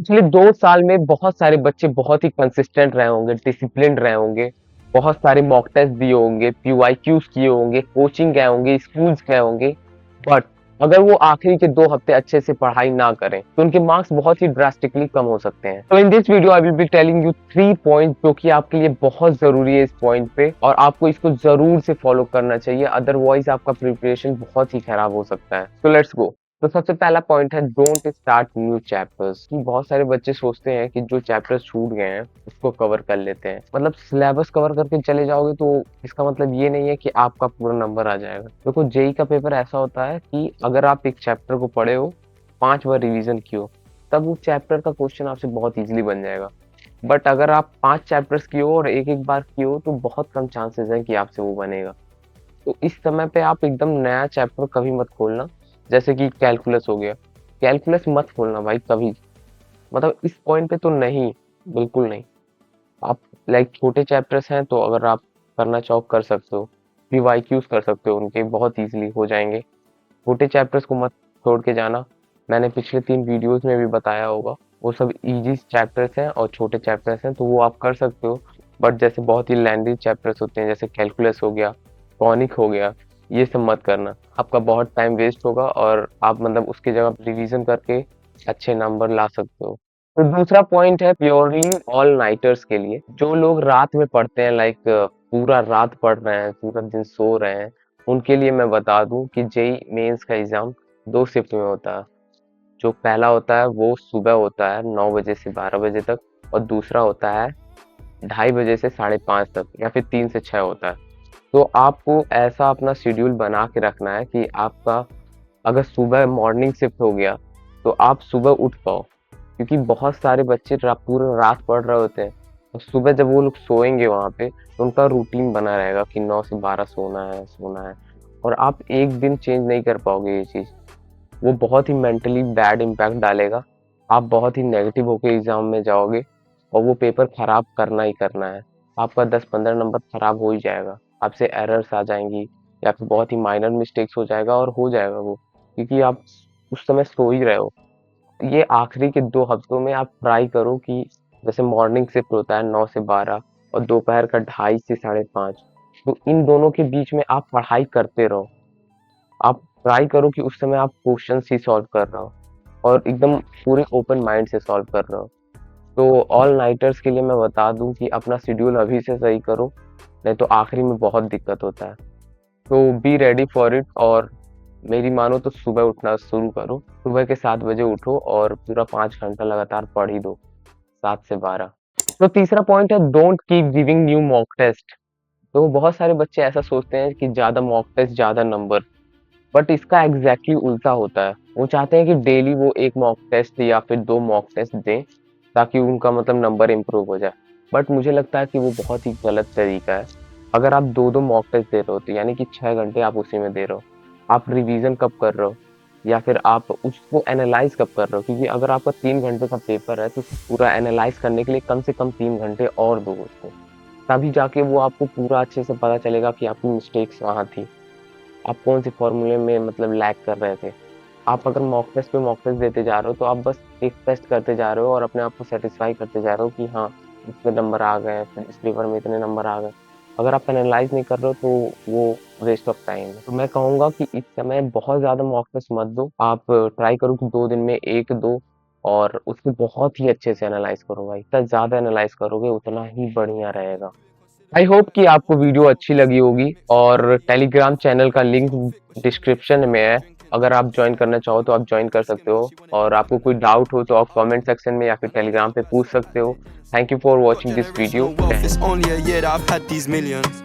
पिछले 2 साल में बहुत सारे बच्चे बहुत ही कंसिस्टेंट रहे होंगे, डिसिप्लिन रहे होंगे, बहुत सारे मॉक टेस्ट दिए होंगे, पीवाईक्यूज किए होंगे, कोचिंग गए होंगे, स्कूल्स गए होंगे। बट अगर वो आखिरी के 2 हफ्ते अच्छे से पढ़ाई ना करें तो उनके मार्क्स बहुत ही ड्रास्टिकली कम हो सकते हैं। तो in this video I will be telling you 3 point जो कि आपके लिए बहुत जरूरी है इस पॉइंट पे, और आपको इसको जरूर से फॉलो करना चाहिए, अदरवाइज आपका प्रिपरेशन बहुत ही खराब हो सकता है। तो लेट्स गो। तो सबसे पहला पॉइंट है डोंट स्टार्ट न्यू चैप्टर्स। बहुत सारे बच्चे सोचते हैं कि जो चैप्टर्स छूट गए हैं उसको कवर कर लेते हैं, मतलब सिलेबस कवर करके चले जाओगे तो इसका मतलब ये नहीं है कि आपका पूरा नंबर आ जाएगा। देखो जेई का पेपर ऐसा होता है कि अगर आप एक चैप्टर को पढ़े हो, 5 बार रिवीजन किए हो, तब वो चैप्टर का क्वेश्चन आपसे बहुत इजीली बन जाएगा। बट अगर आप 5 चैप्टर्स किए हो और एक एक बार किए हो तो बहुत कम चांसेस है कि आपसे वो बनेगा। तो इस समय पे आप एकदम नया चैप्टर कभी मत खोलना। जैसे कि कैलकुलस हो गया, कैलकुलस मत खोलना भाई कभी, मतलब इस पॉइंट पे तो नहीं, बिल्कुल नहीं। आप लाइक छोटे चैप्टर्स हैं तो अगर आप करना चाहो कर सकते हो, पीवाईक्यूज कर सकते हो, उनके बहुत इजीली हो जाएंगे। छोटे चैप्टर्स को मत छोड़ के जाना। मैंने पिछले 3 वीडियोस में भी बताया होगा, वो सब इजी चैप्टर्स हैं और छोटे चैप्टर्स हैं तो वो आप कर सकते हो। बट जैसे बहुत ही लेंथी चैप्टर्स होते हैं जैसे कैलकुलस हो गया, कॉनिक हो गया, ये सब मत करना, आपका बहुत टाइम वेस्ट होगा और आप मतलब उसकी जगह रिवीजन करके अच्छे नंबर ला सकते हो। तो दूसरा पॉइंट है प्योरली ऑल नाइटर्स के लिए, जो लोग रात में पढ़ते हैं, लाइक पूरा रात पढ़ रहे हैं, पूरा दिन सो रहे हैं, उनके लिए मैं बता दूं कि जेई मेंस का एग्जाम 2 शिफ्ट में होता है। जो पहला होता है वो सुबह होता है 9 बजे से 12 बजे तक, और दूसरा होता है 2:30 बजे से 5:30 तक, या फिर 3 से 6 होता है। तो आपको ऐसा अपना शेड्यूल बना के रखना है कि आपका अगर सुबह मॉर्निंग शिफ्ट हो गया तो आप सुबह उठ पाओ, क्योंकि बहुत सारे बच्चे पूरा रात पढ़ रहे होते हैं और सुबह जब वो लोग सोएंगे वहाँ पे तो उनका रूटीन बना रहेगा कि 9 से 12 सोना है सोना है, और आप एक दिन चेंज नहीं कर पाओगे ये चीज़। वो बहुत ही मेंटली बैड इम्पैक्ट डालेगा, आप बहुत ही नेगेटिव होके एग्जाम में जाओगे और वो पेपर खराब करना ही करना है। आपका 10-15 नंबर खराब हो ही जाएगा, आपसे एरर्स आ जाएंगी या फिर बहुत ही माइनर मिस्टेक्स हो जाएगा, और हो जाएगा वो, क्योंकि आप उस समय सो ही रहे हो। ये आखिरी के 2 हफ्तों में आप ट्राई करो कि जैसे मॉर्निंग शिफ्ट होता है 9 से 12 और दोपहर का 2:30 से 5:30, तो इन दोनों के बीच में आप पढ़ाई करते रहो। आप ट्राई करो कि उस समय आप क्वेश्चंस ही सॉल्व कर रहे हो और एकदम पूरे ओपन माइंड से सॉल्व कर रहे हो। तो ऑल नाइटर्स के लिए मैं बता दूं कि अपना शेड्यूल अभी से सही करो, नहीं तो आखिरी में बहुत दिक्कत होता है। तो बी रेडी फॉर इट, और मेरी मानो तो सुबह उठना शुरू करो, सुबह के 7 बजे उठो और पूरा 5 घंटा लगातार पढ़ ही दो, 7 से 12। तो तीसरा पॉइंट है don't keep giving new mock test. तो बहुत सारे बच्चे ऐसा सोचते हैं कि ज्यादा मॉक टेस्ट ज्यादा नंबर, बट इसका एग्जैक्टली उल्टा होता है। वो चाहते हैं कि डेली वो एक मॉक टेस्ट या फिर 2 मॉक टेस्ट दें ताकि उनका मतलब नंबर इम्प्रूव हो जाए। बट मुझे लगता है कि वो बहुत ही गलत तरीका है। अगर आप 2-2 मॉक टेस्ट दे रहे हो तो यानी कि 6 घंटे आप उसी में दे रहे हो, आप रिवीजन कब कर रहे हो या फिर आप उसको एनालाइज कब कर रहे हो? क्योंकि अगर आपका 3 घंटे का पेपर है तो उसे पूरा एनालाइज करने के लिए कम से कम 3 घंटे और दो उसको, तभी जाके वो आपको पूरा अच्छे से पता चलेगा कि आपकी मिस्टेक्स वहाँ थी, आप कौन से फॉर्मूले में मतलब लैग कर रहे थे। आप अगर मॉक टेस्ट पे मॉक टेस्ट देते जा रहे हो तो आप बस एक टेस्ट करते जा रहे हो और अपने आप को सेटिस्फाई करते जा रहे हो कि हाँ इतने नंबर आ गए, फिर इस पेपर में इतने नंबर आ गए। अगर आप एनालाइज नहीं कर रहे हो तो वो वेस्ट ऑफ टाइम है। तो मैं कहूँगा कि इस समय बहुत ज़्यादा मॉक टेस्ट मत दो, आप ट्राई करो कि 2 दिन में 1 दो और उसको बहुत ही अच्छे से एनालाइज करो भाई, जितना ज़्यादा एनालाइज करोगे उतना ही बढ़िया रहेगा। आई होप कि आपको वीडियो अच्छी लगी होगी, और टेलीग्राम चैनल का लिंक डिस्क्रिप्शन में है, अगर आप ज्वाइन करना चाहो तो आप ज्वाइन कर सकते हो, और आपको कोई डाउट हो तो आप कमेंट सेक्शन में या फिर टेलीग्राम पे पूछ सकते हो। Thank you for watching this video. Generational wealth, it's only a year that I've had these millions.